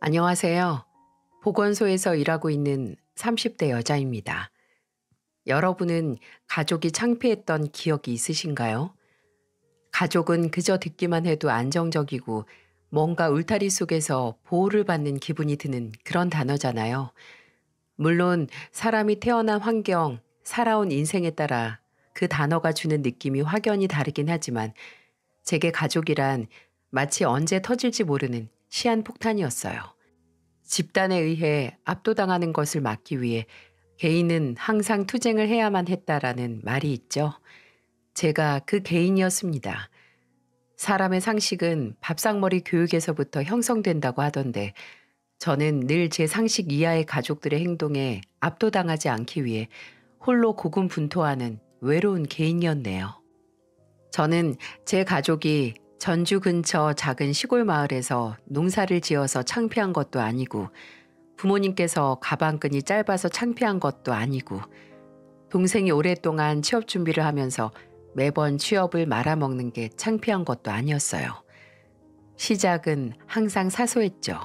안녕하세요. 보건소에서 일하고 있는 30대 여자입니다. 여러분은 가족이 창피했던 기억이 있으신가요? 가족은 그저 듣기만 해도 안정적이고 뭔가 울타리 속에서 보호를 받는 기분이 드는 그런 단어잖아요. 물론 사람이 태어난 환경, 살아온 인생에 따라 그 단어가 주는 느낌이 확연히 다르긴 하지만 제게 가족이란 마치 언제 터질지 모르는 시한폭탄이었어요. 집단에 의해 압도당하는 것을 막기 위해 개인은 항상 투쟁을 해야만 했다라는 말이 있죠. 제가 그 개인이었습니다. 사람의 상식은 밥상머리 교육에서부터 형성된다고 하던데 저는 늘 제 상식 이하의 가족들의 행동에 압도당하지 않기 위해 홀로 고군분투하는 외로운 개인이었네요. 저는 제 가족이 전주 근처 작은 시골 마을에서 농사를 지어서 창피한 것도 아니고 부모님께서 가방끈이 짧아서 창피한 것도 아니고 동생이 오랫동안 취업 준비를 하면서 매번 취업을 말아먹는 게 창피한 것도 아니었어요. 시작은 항상 사소했죠.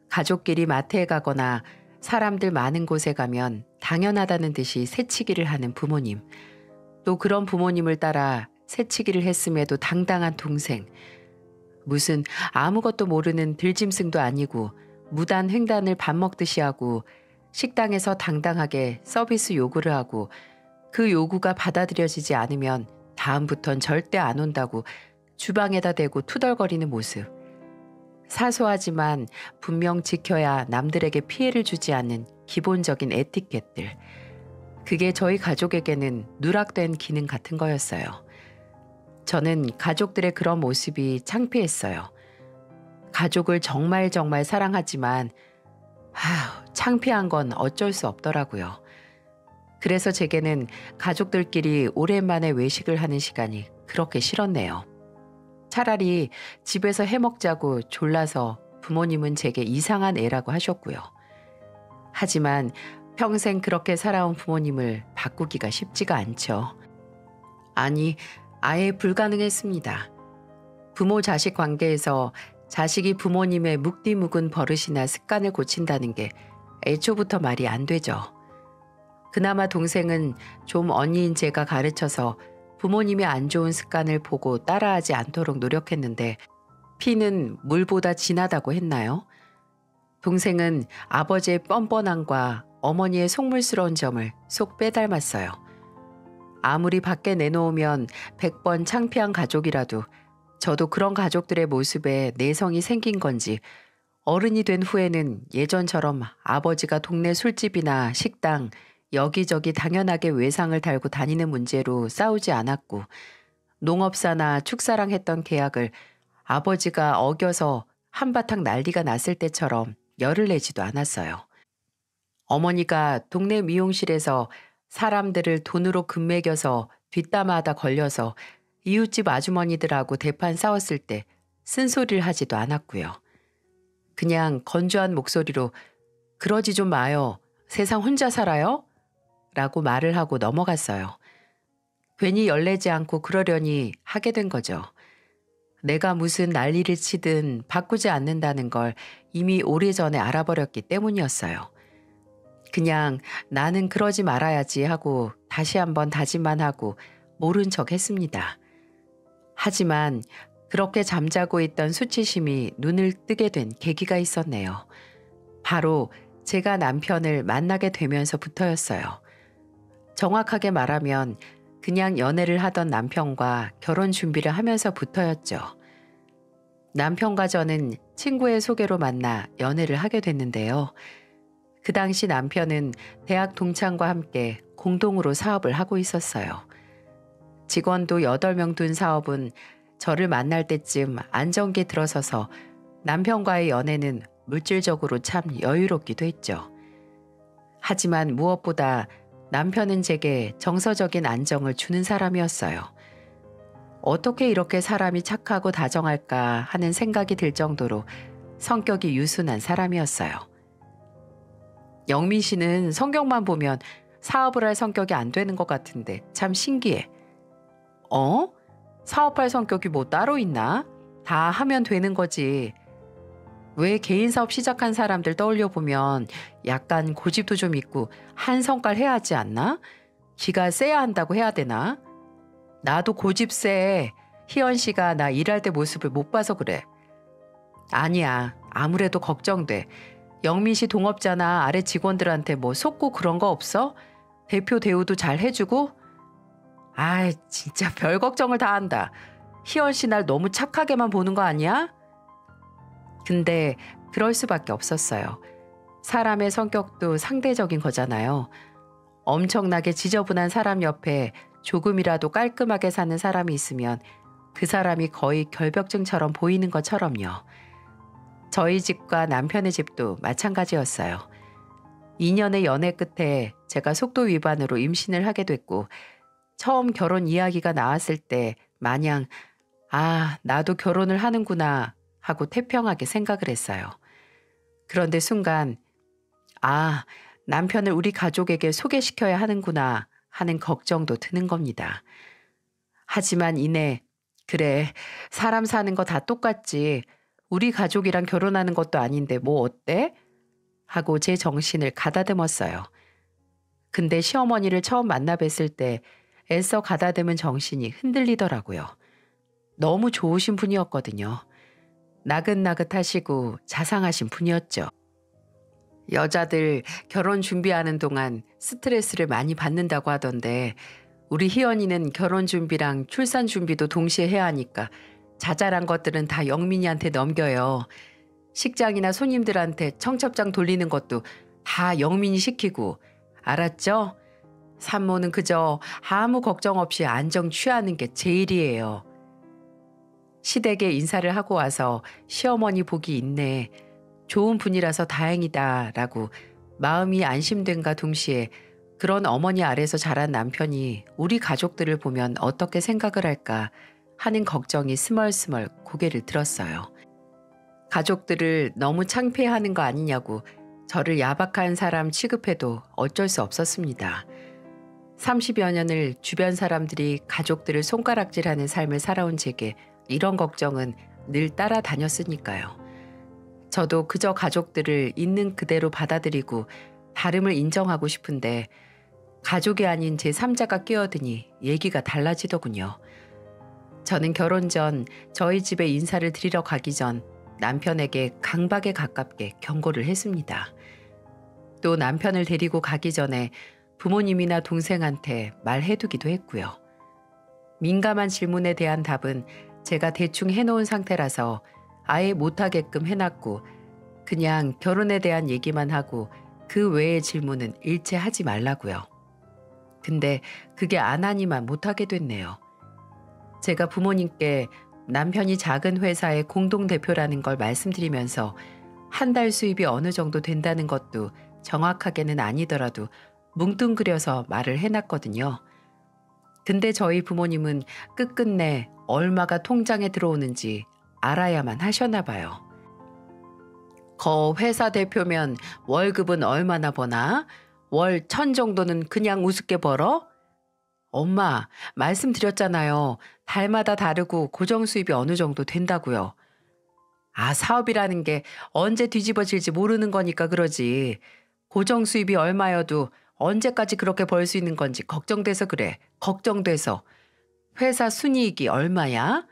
가족끼리 마트에 가거나 사람들 많은 곳에 가면 당연하다는 듯이 새치기를 하는 부모님. 또 그런 부모님을 따라 새치기를 했음에도 당당한 동생. 무슨 아무것도 모르는 들짐승도 아니고 무단 횡단을 밥 먹듯이 하고 식당에서 당당하게 서비스 요구를 하고 그 요구가 받아들여지지 않으면 다음부턴 절대 안 온다고 주방에다 대고 투덜거리는 모습. 사소하지만 분명 지켜야 남들에게 피해를 주지 않는 기본적인 에티켓들. 그게 저희 가족에게는 누락된 기능 같은 거였어요. 저는 가족들의 그런 모습이 창피했어요. 가족을 정말 정말 사랑하지만 창피한 건 어쩔 수 없더라고요. 그래서 제게는 가족들끼리 오랜만에 외식을 하는 시간이 그렇게 싫었네요. 차라리 집에서 해먹자고 졸라서 부모님은 제게 이상한 애라고 하셨고요. 하지만 평생 그렇게 살아온 부모님을 바꾸기가 쉽지가 않죠. 아니, 아예 불가능했습니다. 부모 자식 관계에서 자식이 부모님의 묵디묵은 버릇이나 습관을 고친다는 게 애초부터 말이 안 되죠. 그나마 동생은 좀 언니인 제가 가르쳐서 부모님의 안 좋은 습관을 보고 따라하지 않도록 노력했는데 피는 물보다 진하다고 했나요? 동생은 아버지의 뻔뻔함과 어머니의 속물스러운 점을 쏙 빼닮았어요. 아무리 밖에 내놓으면 100번 창피한 가족이라도 저도 그런 가족들의 모습에 내성이 생긴 건지 어른이 된 후에는 예전처럼 아버지가 동네 술집이나 식당 여기저기 당연하게 외상을 달고 다니는 문제로 싸우지 않았고 농업사나 축사랑 했던 계약을 아버지가 어겨서 한바탕 난리가 났을 때처럼 열을 내지도 않았어요. 어머니가 동네 미용실에서 사람들을 돈으로 금매겨서 뒷담화하다 걸려서 이웃집 아주머니들하고 대판 싸웠을 때 쓴소리를 하지도 않았고요. 그냥 건조한 목소리로 그러지 좀 마요. 세상 혼자 살아요? 라고 말을 하고 넘어갔어요. 괜히 열내지 않고 그러려니 하게 된 거죠. 내가 무슨 난리를 치든 바꾸지 않는다는 걸 이미 오래전에 알아버렸기 때문이었어요. 그냥 나는 그러지 말아야지 하고 다시 한번 다짐만 하고 모른 척 했습니다. 하지만 그렇게 잠자고 있던 수치심이 눈을 뜨게 된 계기가 있었네요. 바로 제가 남편을 만나게 되면서부터였어요. 정확하게 말하면 그냥 연애를 하던 남편과 결혼 준비를 하면서부터였죠. 남편과 저는 친구의 소개로 만나 연애를 하게 됐는데요. 그 당시 남편은 대학 동창과 함께 공동으로 사업을 하고 있었어요. 직원도 8명 둔 사업은 저를 만날 때쯤 안정기에 들어서서 남편과의 연애는 물질적으로 참 여유롭기도 했죠. 하지만 무엇보다 남편은 제게 정서적인 안정을 주는 사람이었어요. 어떻게 이렇게 사람이 착하고 다정할까 하는 생각이 들 정도로 성격이 유순한 사람이었어요. 영민 씨는 성격만 보면 사업을 할 성격이 안 되는 것 같은데 참 신기해. 사업할 성격이 뭐 따로 있나? 다 하면 되는 거지. 왜 개인 사업 시작한 사람들 떠올려 보면 약간 고집도 좀 있고 한 성깔 해야 하지 않나? 기가 세야 한다고 해야 되나? 나도 고집 세. 희연 씨가 나 일할 때 모습을 못 봐서 그래. 아니야. 아무래도 걱정돼. 영민 씨 동업자나 아래 직원들한테 뭐 속고 그런 거 없어? 대표 대우도 잘 해주고? 아이, 진짜 별 걱정을 다 한다. 희연 씨 날 너무 착하게만 보는 거 아니야? 근데 그럴 수밖에 없었어요. 사람의 성격도 상대적인 거잖아요. 엄청나게 지저분한 사람 옆에 조금이라도 깔끔하게 사는 사람이 있으면 그 사람이 거의 결벽증처럼 보이는 것처럼요. 저희 집과 남편의 집도 마찬가지였어요. 2년의 연애 끝에 제가 속도 위반으로 임신을 하게 됐고 처음 결혼 이야기가 나왔을 때 마냥 나도 결혼을 하는구나 하고 태평하게 생각을 했어요. 그런데 순간 남편을 우리 가족에게 소개시켜야 하는구나 하는 걱정도 드는 겁니다. 하지만 이내 그래 사람 사는 거 다 똑같지 우리 가족이랑 결혼하는 것도 아닌데 뭐 어때? 하고 제 정신을 가다듬었어요. 근데 시어머니를 처음 만나 뵀을 때 애써 가다듬은 정신이 흔들리더라고요. 너무 좋으신 분이었거든요. 나긋나긋하시고 자상하신 분이었죠. 여자들 결혼 준비하는 동안 스트레스를 많이 받는다고 하던데 우리 희연이는 결혼 준비랑 출산 준비도 동시에 해야 하니까 자잘한 것들은 다 영민이한테 넘겨요. 식장이나 손님들한테 청첩장 돌리는 것도 다 영민이 시키고 알았죠? 산모는 그저 아무 걱정 없이 안정 취하는 게 제일이에요. 시댁에 인사를 하고 와서 시어머니 복이 있네. 좋은 분이라서 다행이다 라고 마음이 안심된가 동시에 그런 어머니 아래서 자란 남편이 우리 가족들을 보면 어떻게 생각을 할까 하는 걱정이 스멀스멀 고개를 들었어요. 가족들을 너무 창피해하는 거 아니냐고 저를 야박한 사람 취급해도 어쩔 수 없었습니다. 30여 년을 주변 사람들이 가족들을 손가락질하는 삶을 살아온 제게 이런 걱정은 늘 따라다녔으니까요. 저도 그저 가족들을 있는 그대로 받아들이고 다름을 인정하고 싶은데 가족이 아닌 제3자가 끼어드니 얘기가 달라지더군요. 저는 결혼 전 저희 집에 인사를 드리러 가기 전 남편에게 강박에 가깝게 경고를 했습니다. 또 남편을 데리고 가기 전에 부모님이나 동생한테 말해두기도 했고요. 민감한 질문에 대한 답은 제가 대충 해놓은 상태라서 아예 못하게끔 해놨고 그냥 결혼에 대한 얘기만 하고 그 외의 질문은 일체 하지 말라고요. 근데 그게 안 하니만 못하게 됐네요. 제가 부모님께 남편이 작은 회사의 공동대표라는 걸 말씀드리면서 한 달 수입이 어느 정도 된다는 것도 정확하게는 아니더라도 뭉뚱그려서 말을 해놨거든요. 근데 저희 부모님은 끝끝내 얼마가 통장에 들어오는지 알아야만 하셨나 봐요. 거 회사 대표면 월급은 얼마나 버나? 월 1,000 정도는 그냥 우습게 벌어? 엄마, 말씀드렸잖아요. 달마다 다르고 고정 수입이 어느 정도 된다고요. 사업이라는 게 언제 뒤집어질지 모르는 거니까 그러지. 고정 수입이 얼마여도 언제까지 그렇게 벌 수 있는 건지 걱정돼서 그래. 걱정돼서. 회사 순이익이 얼마야?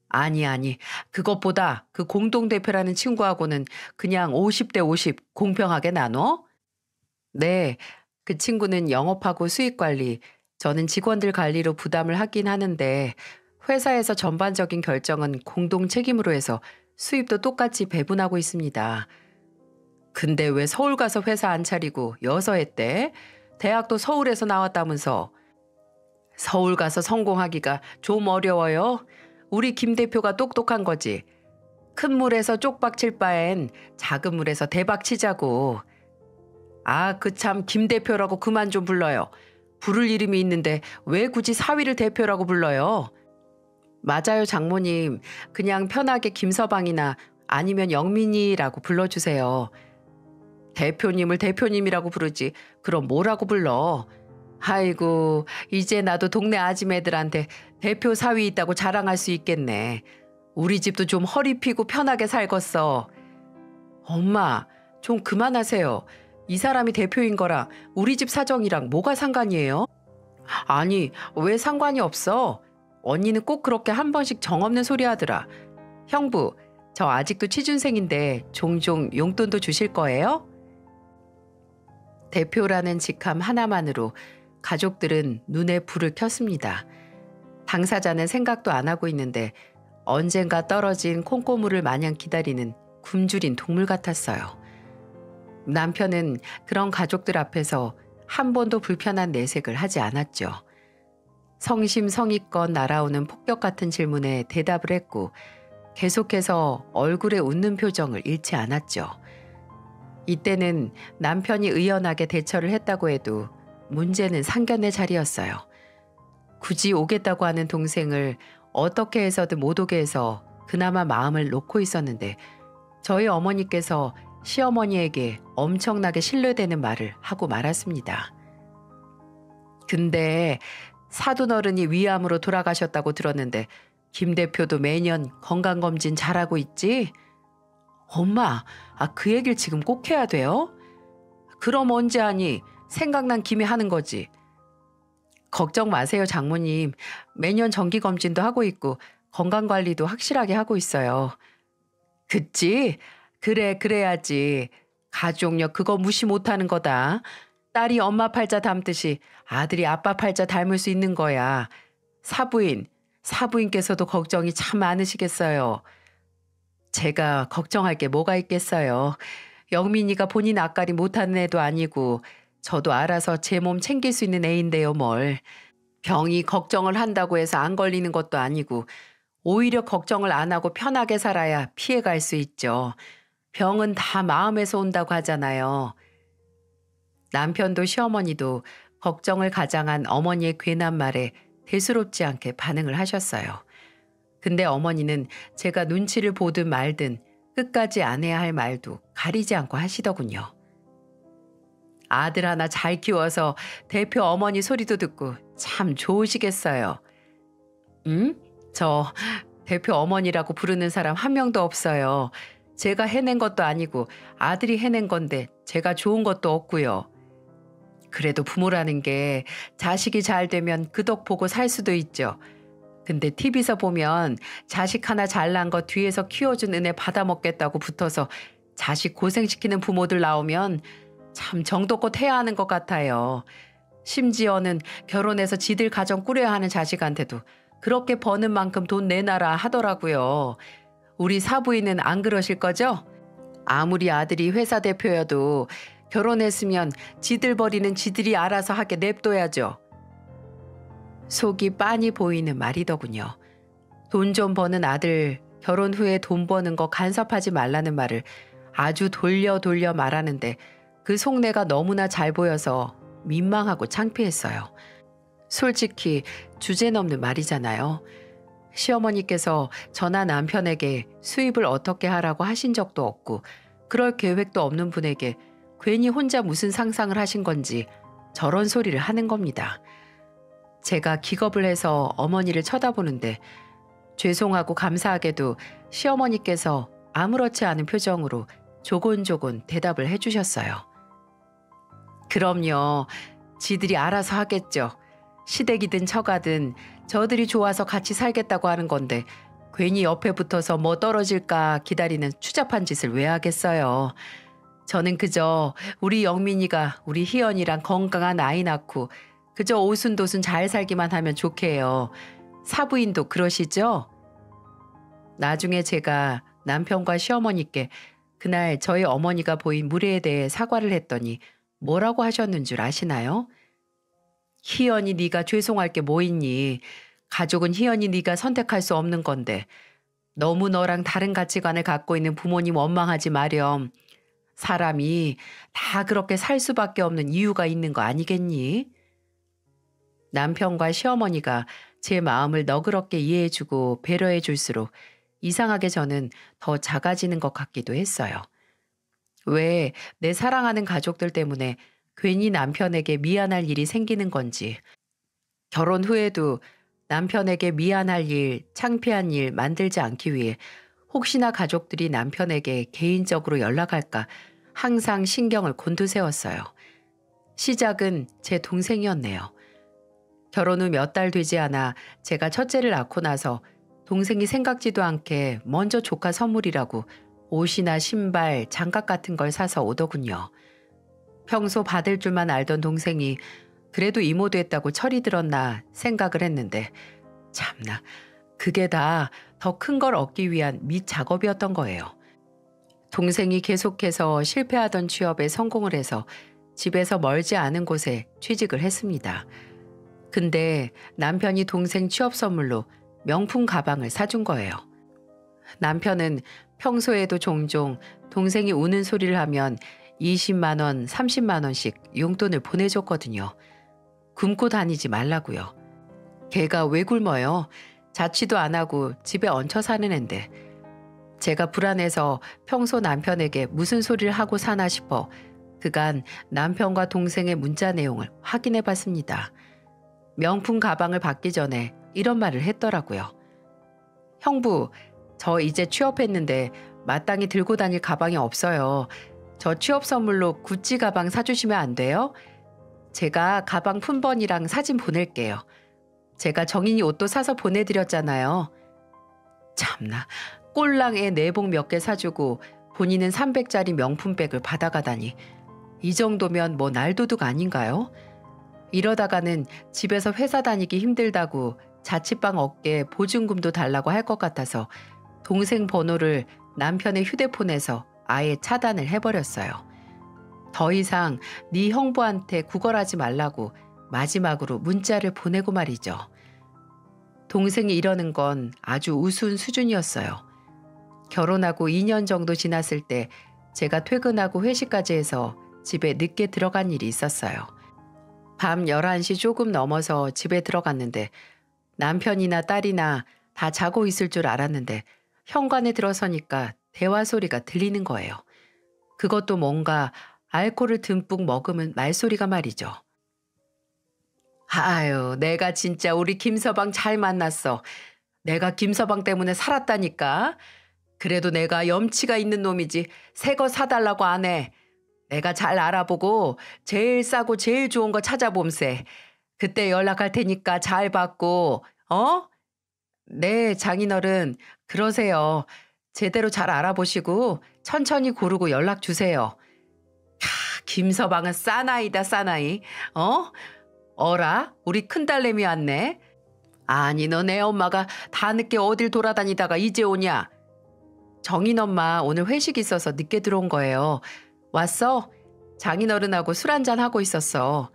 아니. 그것보다 그 공동대표라는 친구하고는 그냥 50대 50 공평하게 나눠? 네. 그 친구는 영업하고 수익 관리, 저는 직원들 관리로 부담을 하긴 하는데 회사에서 전반적인 결정은 공동 책임으로 해서 수입도 똑같이 배분하고 있습니다. 근데 왜 서울 가서 회사 안 차리고 여서 했대? 대학도 서울에서 나왔다면서. 서울 가서 성공하기가 좀 어려워요. 우리 김 대표가 똑똑한 거지. 큰 물에서 쪽박 칠 바엔 작은 물에서 대박 치자고. 그 참 김 대표라고 그만 좀 불러요. 부를 이름이 있는데 왜 굳이 사위를 대표라고 불러요? 맞아요, 장모님. 그냥 편하게 김서방이나 아니면 영민이라고 불러주세요. 대표님을 대표님이라고 부르지 그럼 뭐라고 불러? 아이고, 이제 나도 동네 아줌매들한테 대표 사위 있다고 자랑할 수 있겠네. 우리 집도 좀 허리 펴고 편하게 살겄어. 엄마, 좀 그만하세요. 이 사람이 대표인 거랑 우리 집 사정이랑 뭐가 상관이에요? 아니, 왜 상관이 없어? 언니는 꼭 그렇게 한 번씩 정없는 소리 하더라. 형부, 저 아직도 취준생인데 종종 용돈도 주실 거예요? 대표라는 직함 하나만으로 가족들은 눈에 불을 켰습니다. 당사자는 생각도 안 하고 있는데 언젠가 떨어진 콩고물을 마냥 기다리는 굶주린 동물 같았어요. 남편은 그런 가족들 앞에서 한 번도 불편한 내색을 하지 않았죠. 성심성의껏 날아오는 폭격 같은 질문에 대답을 했고 계속해서 얼굴에 웃는 표정을 잃지 않았죠. 이때는 남편이 의연하게 대처를 했다고 해도 문제는 상견례 자리였어요. 굳이 오겠다고 하는 동생을 어떻게 해서든 못 오게 해서 그나마 마음을 놓고 있었는데 저희 어머니께서 시어머니에게 엄청나게 신뢰되는 말을 하고 말았습니다. 근데 사돈어른이 위암으로 돌아가셨다고 들었는데 김 대표도 매년 건강검진 잘하고 있지? 엄마, 그 얘기를 지금 꼭 해야 돼요? 그럼 언제 하니? 생각난 김에 하는 거지. 걱정 마세요, 장모님. 매년 정기검진도 하고 있고 건강관리도 확실하게 하고 있어요. 그치? 그래, 그래야지. 가족력 그거 무시 못하는 거다. 딸이 엄마 팔자 닮듯이 아들이 아빠 팔자 닮을 수 있는 거야. 사부인께서도 걱정이 참 많으시겠어요. 제가 걱정할 게 뭐가 있겠어요. 영민이가 본인 앞가림 못하는 애도 아니고 저도 알아서 제 몸 챙길 수 있는 애인데요, 뭘. 병이 걱정을 한다고 해서 안 걸리는 것도 아니고 오히려 걱정을 안 하고 편하게 살아야 피해갈 수 있죠. 병은 다 마음에서 온다고 하잖아요. 남편도 시어머니도 걱정을 가장한 어머니의 괜한 말에 대수롭지 않게 반응을 하셨어요. 근데 어머니는 제가 눈치를 보든 말든 끝까지 안 해야 할 말도 가리지 않고 하시더군요. 아들 하나 잘 키워서 대표 어머니 소리도 듣고 참 좋으시겠어요. 응? 저 대표 어머니라고 부르는 사람 한 명도 없어요. 제가 해낸 것도 아니고 아들이 해낸 건데 제가 좋은 것도 없고요. 그래도 부모라는 게 자식이 잘 되면 그 덕 보고 살 수도 있죠. 근데 TV에서 보면 자식 하나 잘난 거 뒤에서 키워준 은혜 받아먹겠다고 붙어서 자식 고생시키는 부모들 나오면 참 정도껏 해야 하는 것 같아요. 심지어는 결혼해서 지들 가정 꾸려야 하는 자식한테도 그렇게 버는 만큼 돈 내놔라 하더라고요. 우리 사부인은 안 그러실 거죠? 아무리 아들이 회사 대표여도 결혼했으면 지들 버리는 지들이 알아서 하게 냅둬야죠. 속이 빤히 보이는 말이더군요. 돈 좀 버는 아들 결혼 후에 돈 버는 거 간섭하지 말라는 말을 아주 돌려 말하는데 그 속내가 너무나 잘 보여서 민망하고 창피했어요. 솔직히 주제 넘는 말이잖아요. 시어머니께서 저나 남편에게 수입을 어떻게 하라고 하신 적도 없고 그럴 계획도 없는 분에게 괜히 혼자 무슨 상상을 하신 건지 저런 소리를 하는 겁니다. 제가 기겁을 해서 어머니를 쳐다보는데 죄송하고 감사하게도 시어머니께서 아무렇지 않은 표정으로 조곤조곤 대답을 해주셨어요. 그럼요. 지들이 알아서 하겠죠. 시댁이든 처가든 저들이 좋아서 같이 살겠다고 하는 건데 괜히 옆에 붙어서 뭐 떨어질까 기다리는 추잡한 짓을 왜 하겠어요. 저는 그저 우리 영민이가 우리 희연이랑 건강한 아이 낳고 그저 오순도순 잘 살기만 하면 좋게 해요. 사부인도 그러시죠? 나중에 제가 남편과 시어머니께 그날 저희 어머니가 보인 무례에 대해 사과를 했더니 뭐라고 하셨는 줄 아시나요? 희연이 네가 죄송할 게 뭐 있니? 가족은 희연이 네가 선택할 수 없는 건데 너무 너랑 다른 가치관을 갖고 있는 부모님 원망하지 마렴. 사람이 다 그렇게 살 수밖에 없는 이유가 있는 거 아니겠니? 남편과 시어머니가 제 마음을 너그럽게 이해해주고 배려해줄수록 이상하게 저는 더 작아지는 것 같기도 했어요. 왜 내 사랑하는 가족들 때문에 괜히 남편에게 미안할 일이 생기는 건지, 결혼 후에도 남편에게 미안할 일, 창피한 일 만들지 않기 위해 혹시나 가족들이 남편에게 개인적으로 연락할까 항상 신경을 곤두세웠어요. 시작은 제 동생이었네요. 결혼 후 몇 달 되지 않아 제가 첫째를 낳고 나서 동생이 생각지도 않게 먼저 조카 선물이라고 옷이나 신발, 장갑 같은 걸 사서 오더군요. 평소 받을 줄만 알던 동생이 그래도 이모 됐다고 철이 들었나 생각을 했는데 참나 그게 다 더 큰 걸 얻기 위한 밑작업이었던 거예요. 동생이 계속해서 실패하던 취업에 성공을 해서 집에서 멀지 않은 곳에 취직을 했습니다. 근데 남편이 동생 취업 선물로 명품 가방을 사준 거예요. 남편은 평소에도 종종 동생이 우는 소리를 하면 20만 원, 30만 원씩 용돈을 보내줬거든요. 굶고 다니지 말라고요. 걔가 왜 굶어요? 자취도 안 하고 집에 얹혀 사는 앤데. 제가 불안해서 평소 남편에게 무슨 소리를 하고 사나 싶어 그간 남편과 동생의 문자 내용을 확인해 봤습니다. 명품 가방을 받기 전에 이런 말을 했더라고요. 형부, 저 이제 취업했는데 마땅히 들고 다닐 가방이 없어요. 저 취업 선물로 구찌 가방 사주시면 안 돼요? 제가 가방 품번이랑 사진 보낼게요. 제가 정인이 옷도 사서 보내드렸잖아요. 참나, 꼴랑에 내복 몇 개 사주고 본인은 300짜리 명품백을 받아가다니. 이 정도면 뭐 날도둑 아닌가요? 이러다가는 집에서 회사 다니기 힘들다고 자취방 업계 보증금도 달라고 할 것 같아서 동생 번호를 남편의 휴대폰에서 아예 차단을 해버렸어요. 더 이상 네 형부한테 구걸하지 말라고 마지막으로 문자를 보내고 말이죠. 동생이 이러는 건 아주 우스운 수준이었어요. 결혼하고 2년 정도 지났을 때 제가 퇴근하고 회식까지 해서 집에 늦게 들어간 일이 있었어요. 밤 11시 조금 넘어서 집에 들어갔는데 남편이나 딸이나 다 자고 있을 줄 알았는데 현관에 들어서니까 대화 소리가 들리는 거예요. 그것도 뭔가 알코올을 듬뿍 머금은 말소리가 말이죠. 아유, 내가 진짜 우리 김서방 잘 만났어. 내가 김서방 때문에 살았다니까. 그래도 내가 염치가 있는 놈이지 새 거 사달라고 안 해. 내가 잘 알아보고 제일 싸고 제일 좋은 거 찾아봄세. 그때 연락할 테니까 잘 받고, 어? 네, 장인어른, 그러세요. 제대로 잘 알아보시고 천천히 고르고 연락 주세요. 김서방은 싸나이다, 싸나이. 어? 어라? 우리 큰딸내미 왔네? 아니, 너네 엄마가 다 늦게 어딜 돌아다니다가 이제 오냐? 정인 엄마 오늘 회식 있어서 늦게 들어온 거예요. 왔어? 장인어른하고 술 한잔 하고 있었어.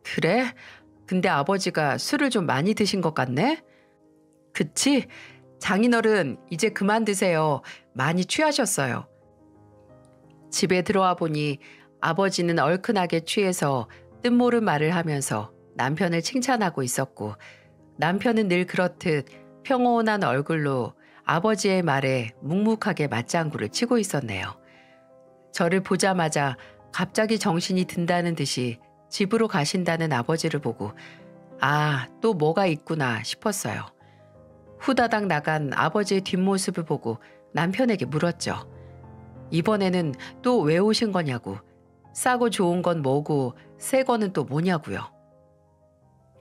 그래? 근데 아버지가 술을 좀 많이 드신 것 같네? 그치? 장인어른 이제 그만 드세요. 많이 취하셨어요. 집에 들어와 보니 아버지는 얼큰하게 취해서 뜻모른 말을 하면서 남편을 칭찬하고 있었고 남편은 늘 그렇듯 평온한 얼굴로 아버지의 말에 묵묵하게 맞장구를 치고 있었네요. 저를 보자마자 갑자기 정신이 든다는 듯이 집으로 가신다는 아버지를 보고 아, 또 뭐가 있구나 싶었어요. 후다닥 나간 아버지의 뒷모습을 보고 남편에게 물었죠. 이번에는 또 왜 오신 거냐고. 싸고 좋은 건 뭐고 새 거는 또 뭐냐고요.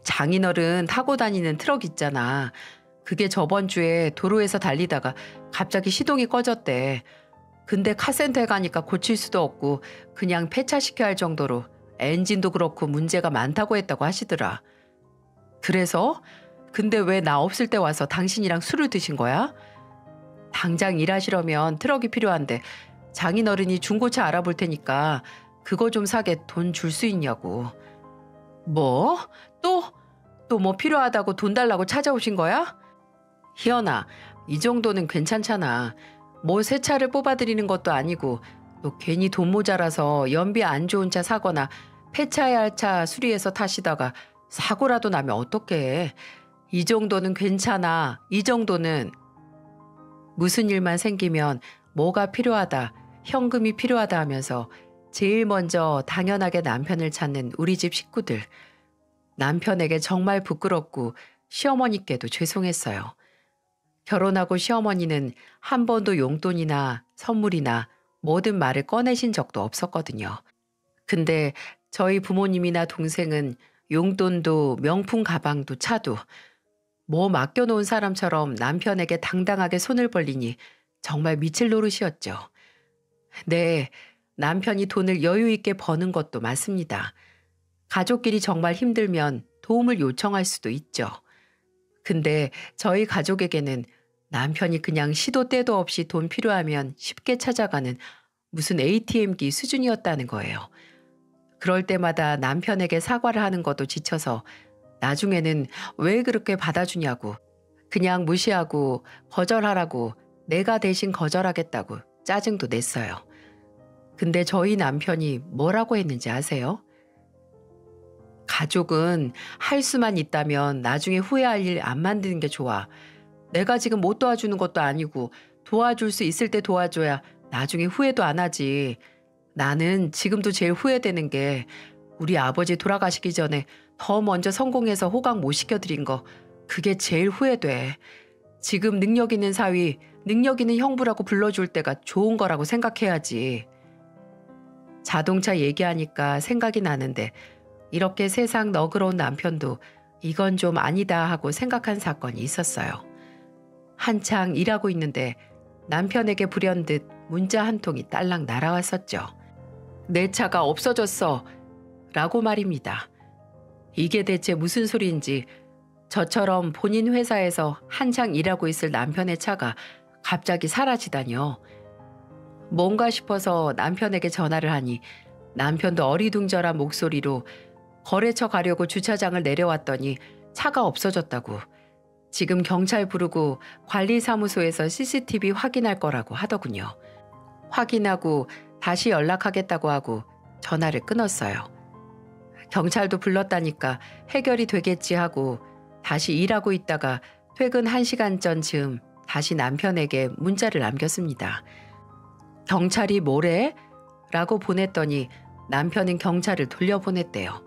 장인어른 타고 다니는 트럭 있잖아. 그게 저번 주에 도로에서 달리다가 갑자기 시동이 꺼졌대. 근데 카센터에 가니까 고칠 수도 없고 그냥 폐차시켜야 할 정도로 엔진도 그렇고 문제가 많다고 했다고 하시더라. 그래서? 근데 왜 나 없을 때 와서 당신이랑 술을 드신 거야? 당장 일하시려면 트럭이 필요한데 장인어른이 중고차 알아볼 테니까 그거 좀 사게 돈 줄 수 있냐고. 뭐? 또 뭐 필요하다고 돈 달라고 찾아오신 거야? 희연아, 이 정도는 괜찮잖아. 뭐 새 차를 뽑아드리는 것도 아니고 또 괜히 돈 모자라서 연비 안 좋은 차 사거나 폐차해야 할 차 수리해서 타시다가 사고라도 나면 어떡해. 이 정도는 괜찮아. 이 정도는. 무슨 일만 생기면 뭐가 필요하다, 현금이 필요하다 하면서 제일 먼저 당연하게 남편을 찾는 우리 집 식구들. 남편에게 정말 부끄럽고 시어머니께도 죄송했어요. 결혼하고 시어머니는 한 번도 용돈이나 선물이나 뭐든 말을 꺼내신 적도 없었거든요. 근데 저희 부모님이나 동생은 용돈도 명품 가방도 차도 뭐 맡겨놓은 사람처럼 남편에게 당당하게 손을 벌리니 정말 미칠 노릇이었죠. 네, 남편이 돈을 여유 있게 버는 것도 맞습니다. 가족끼리 정말 힘들면 도움을 요청할 수도 있죠. 근데 저희 가족에게는 남편이 그냥 시도 때도 없이 돈 필요하면 쉽게 찾아가는 무슨 ATM기 수준이었다는 거예요. 그럴 때마다 남편에게 사과를 하는 것도 지쳐서 나중에는 왜 그렇게 받아주냐고 그냥 무시하고 거절하라고 내가 대신 거절하겠다고 짜증도 냈어요. 근데 저희 남편이 뭐라고 했는지 아세요? 가족은 할 수만 있다면 나중에 후회할 일 안 만드는 게 좋아. 내가 지금 못 도와주는 것도 아니고 도와줄 수 있을 때 도와줘야 나중에 후회도 안 하지. 나는 지금도 제일 후회되는 게 우리 아버지 돌아가시기 전에 더 먼저 성공해서 호강 못 시켜드린 거 그게 제일 후회돼. 지금 능력 있는 사위, 능력 있는 형부라고 불러줄 때가 좋은 거라고 생각해야지. 자동차 얘기하니까 생각이 나는데 이렇게 세상 너그러운 남편도 이건 좀 아니다 하고 생각한 사건이 있었어요. 한창 일하고 있는데 남편에게 불현듯 문자 한 통이 딸랑 날아왔었죠. 내 차가 없어졌어 라고 말입니다. 이게 대체 무슨 소리인지 저처럼 본인 회사에서 한창 일하고 있을 남편의 차가 갑자기 사라지다뇨. 뭔가 싶어서 남편에게 전화를 하니 남편도 어리둥절한 목소리로 거래처 가려고 주차장을 내려왔더니 차가 없어졌다고. 지금 경찰 부르고 관리사무소에서 CCTV 확인할 거라고 하더군요. 확인하고 다시 연락하겠다고 하고 전화를 끊었어요. 경찰도 불렀다니까 해결이 되겠지 하고 다시 일하고 있다가 퇴근 1시간 전 즈음 다시 남편에게 문자를 남겼습니다. 경찰이 뭐래? 라고 보냈더니 남편은 경찰을 돌려보냈대요.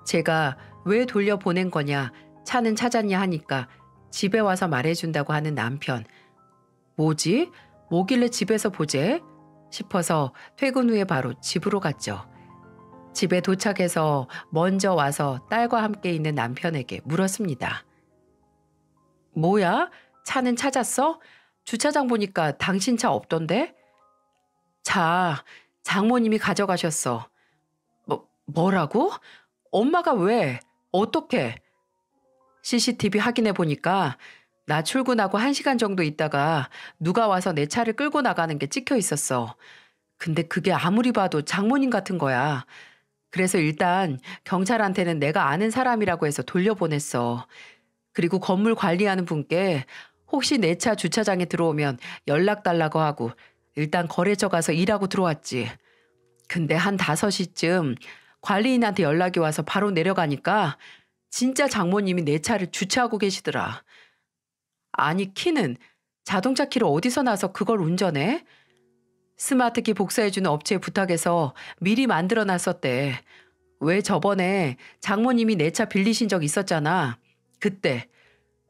제가 왜 돌려보낸 거냐, 차는 찾았냐 하니까 집에 와서 말해준다고 하는 남편. 뭐지? 뭐길래 집에서 보재? 싶어서 퇴근 후에 바로 집으로 갔죠. 집에 도착해서 먼저 와서 딸과 함께 있는 남편에게 물었습니다. 뭐야? 차는 찾았어? 주차장 보니까 당신 차 없던데? 자, 장모님이 가져가셨어. 뭐라고? 엄마가 왜? 어떻게? CCTV 확인해 보니까 나 출근하고 1시간 정도 있다가 누가 와서 내 차를 끌고 나가는 게 찍혀 있었어. 근데 그게 아무리 봐도 장모님 같은 거야. 그래서 일단 경찰한테는 내가 아는 사람이라고 해서 돌려보냈어. 그리고 건물 관리하는 분께 혹시 내 차 주차장에 들어오면 연락 달라고 하고 일단 거래처 가서 일하고 들어왔지. 근데 한 5시쯤 관리인한테 연락이 와서 바로 내려가니까 진짜 장모님이 내 차를 주차하고 계시더라. 아니 키는 자동차 키를 어디서 나서 그걸 운전해? 스마트키 복사해주는 업체에 부탁해서 미리 만들어놨었대. 왜 저번에 장모님이 내 차 빌리신 적 있었잖아. 그때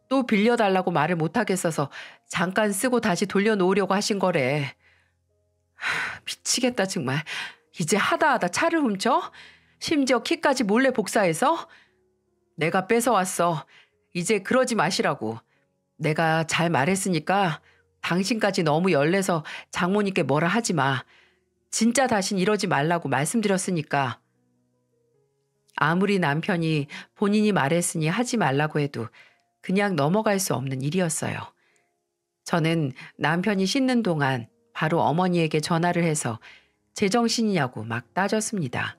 또 빌려달라고 말을 못하겠어서 잠깐 쓰고 다시 돌려놓으려고 하신 거래. 미치겠다 정말. 이제 하다 차를 훔쳐? 심지어 키까지 몰래 복사해서? 내가 뺏어왔어. 이제 그러지 마시라고. 내가 잘 말했으니까 당신까지 너무 열내서 장모님께 뭐라 하지 마. 진짜 다신 이러지 말라고 말씀드렸으니까. 아무리 남편이 본인이 말했으니 하지 말라고 해도 그냥 넘어갈 수 없는 일이었어요. 저는 남편이 씻는 동안 바로 어머니에게 전화를 해서 제정신이냐고 막 따졌습니다.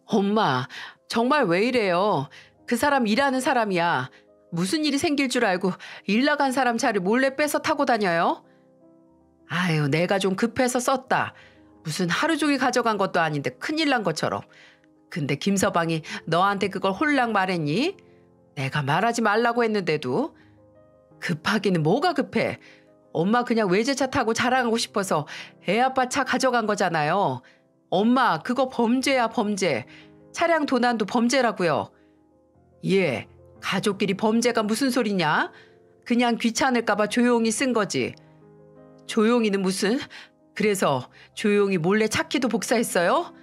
엄마, 정말 왜 이래요? 그 사람 일하는 사람이야. 무슨 일이 생길 줄 알고 일 나간 사람 차를 몰래 뺏어 타고 다녀요? 아유, 내가 좀 급해서 썼다. 무슨 하루 종일 가져간 것도 아닌데 큰일 난 것처럼. 근데 김서방이 너한테 그걸 홀랑 말했니? 내가 말하지 말라고 했는데도. 급하기는 뭐가 급해. 엄마 그냥 외제차 타고 자랑하고 싶어서 애 아빠 차 가져간 거잖아요. 엄마 그거 범죄야 범죄. 차량 도난도 범죄라고요. 예, 가족끼리 범죄가 무슨 소리냐? 그냥 귀찮을까봐 조용히 쓴 거지. 조용히는 무슨? 그래서 조용히 몰래 차키도 복사했어요?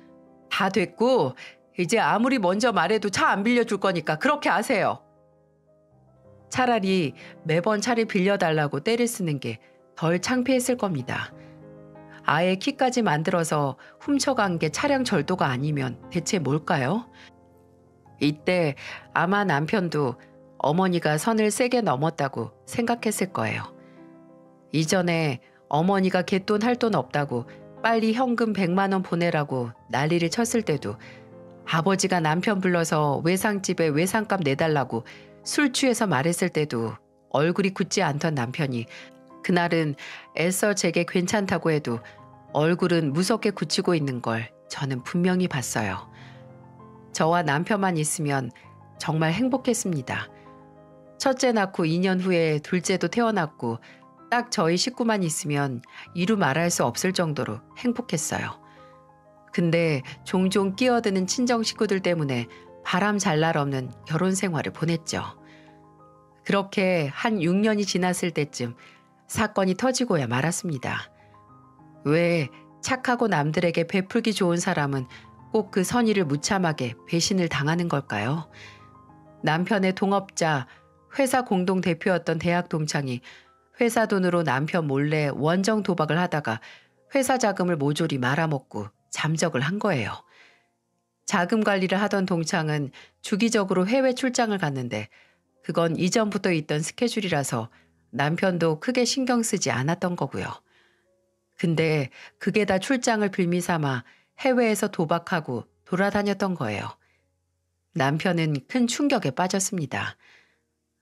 다 됐고 이제 아무리 먼저 말해도 차 안 빌려줄 거니까 그렇게 하세요. 차라리 매번 차를 빌려달라고 떼를 쓰는 게 덜 창피했을 겁니다. 아예 키까지 만들어서 훔쳐간 게 차량 절도가 아니면 대체 뭘까요? 이때 아마 남편도 어머니가 선을 세게 넘었다고 생각했을 거예요. 이전에 어머니가 갯돈 할 돈 없다고 빨리 현금 100만 원 보내라고 난리를 쳤을 때도 아버지가 남편 불러서 외상집에 외상값 내달라고 술 취해서 말했을 때도 얼굴이 굳지 않던 남편이 그날은 애써 제게 괜찮다고 해도 얼굴은 무섭게 굳히고 있는 걸 저는 분명히 봤어요. 저와 남편만 있으면 정말 행복했습니다. 첫째 낳고 2년 후에 둘째도 태어났고 딱 저희 식구만 있으면 이루 말할 수 없을 정도로 행복했어요. 근데 종종 끼어드는 친정 식구들 때문에 바람 잘 날 없는 결혼 생활을 보냈죠. 그렇게 한 6년이 지났을 때쯤 사건이 터지고야 말았습니다. 왜 착하고 남들에게 베풀기 좋은 사람은 꼭 그 선의를 무참하게 배신을 당하는 걸까요? 남편의 동업자, 회사 공동 대표였던 대학 동창이 회사 돈으로 남편 몰래 원정 도박을 하다가 회사 자금을 모조리 말아먹고 잠적을 한 거예요. 자금 관리를 하던 동창은 주기적으로 해외 출장을 갔는데 그건 이전부터 있던 스케줄이라서 남편도 크게 신경 쓰지 않았던 거고요. 근데 그게 다 출장을 빌미 삼아 해외에서 도박하고 돌아다녔던 거예요. 남편은 큰 충격에 빠졌습니다.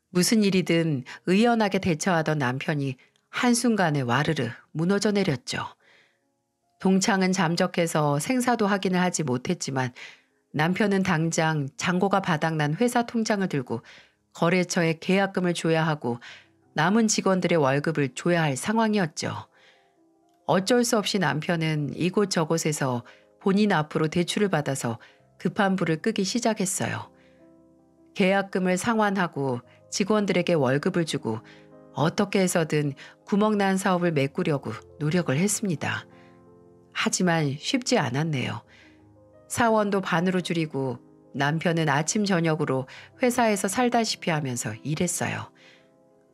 무슨 일이든 의연하게 대처하던 남편이 한순간에 와르르 무너져 내렸죠. 동창은 잠적해서 생사도 확인을 하지 못했지만 남편은 당장 잔고가 바닥난 회사 통장을 들고 거래처에 계약금을 줘야 하고 남은 직원들의 월급을 줘야 할 상황이었죠. 어쩔 수 없이 남편은 이곳저곳에서 본인 앞으로 대출을 받아서 급한 불을 끄기 시작했어요. 계약금을 상환하고 직원들에게 월급을 주고 어떻게 해서든 구멍난 사업을 메꾸려고 노력을 했습니다. 하지만 쉽지 않았네요. 사원도 반으로 줄이고 남편은 아침 저녁으로 회사에서 살다시피 하면서 일했어요.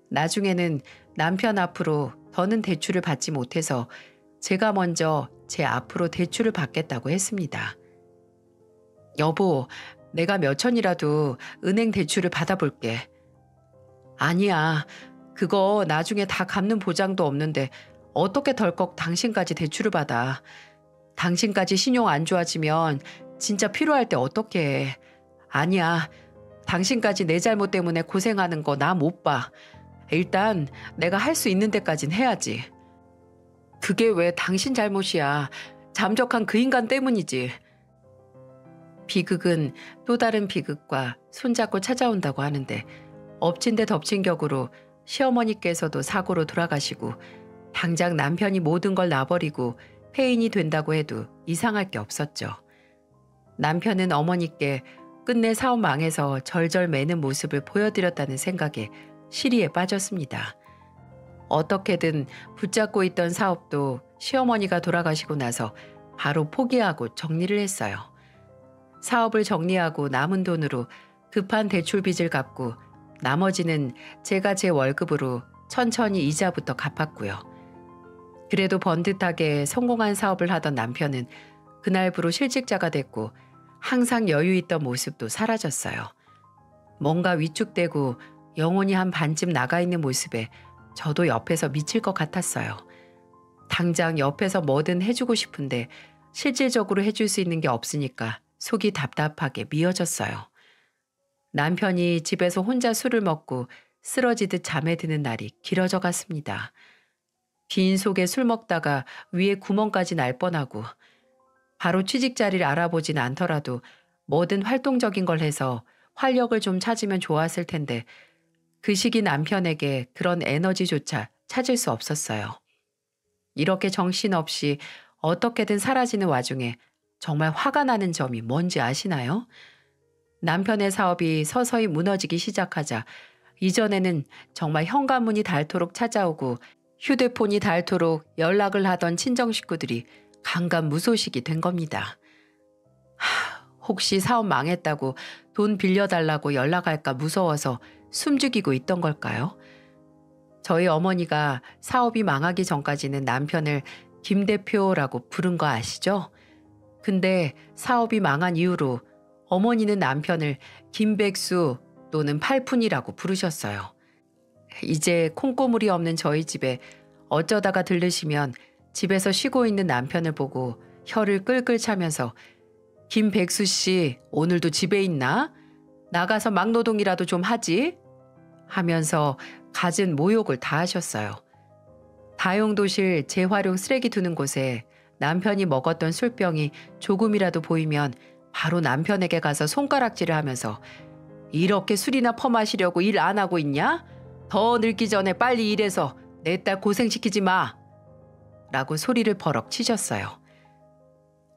나중에는 남편 앞으로 더는 대출을 받지 못해서 제가 먼저 제 앞으로 대출을 받겠다고 했습니다. 여보, 내가 몇 천이라도 은행 대출을 받아볼게. 아니야, 그거 나중에 다 갚는 보장도 없는데 어떻게 덜컥 당신까지 대출을 받아. 당신까지 신용 안 좋아지면 진짜 필요할 때 어떻게 해. 아니야, 당신까지 내 잘못 때문에 고생하는 거 나 못 봐. 일단 내가 할 수 있는 데까진 해야지. 그게 왜 당신 잘못이야. 잠적한 그 인간 때문이지. 비극은 또 다른 비극과 손잡고 찾아온다고 하는데 엎친 데 덮친 격으로 시어머니께서도 사고로 돌아가시고 당장 남편이 모든 걸 놔버리고 폐인이 된다고 해도 이상할 게 없었죠. 남편은 어머니께 끝내 사업 망해서 절절 매는 모습을 보여드렸다는 생각에 시리에 빠졌습니다. 어떻게든 붙잡고 있던 사업도 시어머니가 돌아가시고 나서 바로 포기하고 정리를 했어요. 사업을 정리하고 남은 돈으로 급한 대출 빚을 갚고 나머지는 제가 제 월급으로 천천히 이자부터 갚았고요. 그래도 번듯하게 성공한 사업을 하던 남편은 그날부로 실직자가 됐고 항상 여유 있던 모습도 사라졌어요. 뭔가 위축되고 영혼이 한 반쯤 나가 있는 모습에 저도 옆에서 미칠 것 같았어요. 당장 옆에서 뭐든 해주고 싶은데 실질적으로 해줄 수 있는 게 없으니까 속이 답답하게 미어졌어요. 남편이 집에서 혼자 술을 먹고 쓰러지듯 잠에 드는 날이 길어져 갔습니다. 빈 속에 술 먹다가 위에 구멍까지 날 뻔하고 바로 취직 자리를 알아보진 않더라도 뭐든 활동적인 걸 해서 활력을 좀 찾으면 좋았을 텐데 그 시기 남편에게 그런 에너지조차 찾을 수 없었어요. 이렇게 정신없이 어떻게든 사라지는 와중에 정말 화가 나는 점이 뭔지 아시나요? 남편의 사업이 서서히 무너지기 시작하자 이전에는 정말 현관문이 닳도록 찾아오고 휴대폰이 닳도록 연락을 하던 친정 식구들이 간간무소식이 된 겁니다. 혹시 사업 망했다고 돈 빌려달라고 연락할까 무서워서 숨죽이고 있던 걸까요? 저희 어머니가 사업이 망하기 전까지는 남편을 김 대표라고 부른 거 아시죠? 근데 사업이 망한 이후로 어머니는 남편을 김백수 또는 팔푼이라고 부르셨어요. 이제 콩고물이 없는 저희 집에 어쩌다가 들르시면 집에서 쉬고 있는 남편을 보고 혀를 끌끌 차면서 김백수 씨 오늘도 집에 있나? 나가서 막노동이라도 좀 하지? 하면서 갖은 모욕을 다 하셨어요. 다용도실 재활용 쓰레기 두는 곳에 남편이 먹었던 술병이 조금이라도 보이면 바로 남편에게 가서 손가락질을 하면서 이렇게 술이나 퍼마시려고 일 안 하고 있냐? 더 늙기 전에 빨리 일해서 내 딸 고생시키지 마! 라고 소리를 버럭 치셨어요.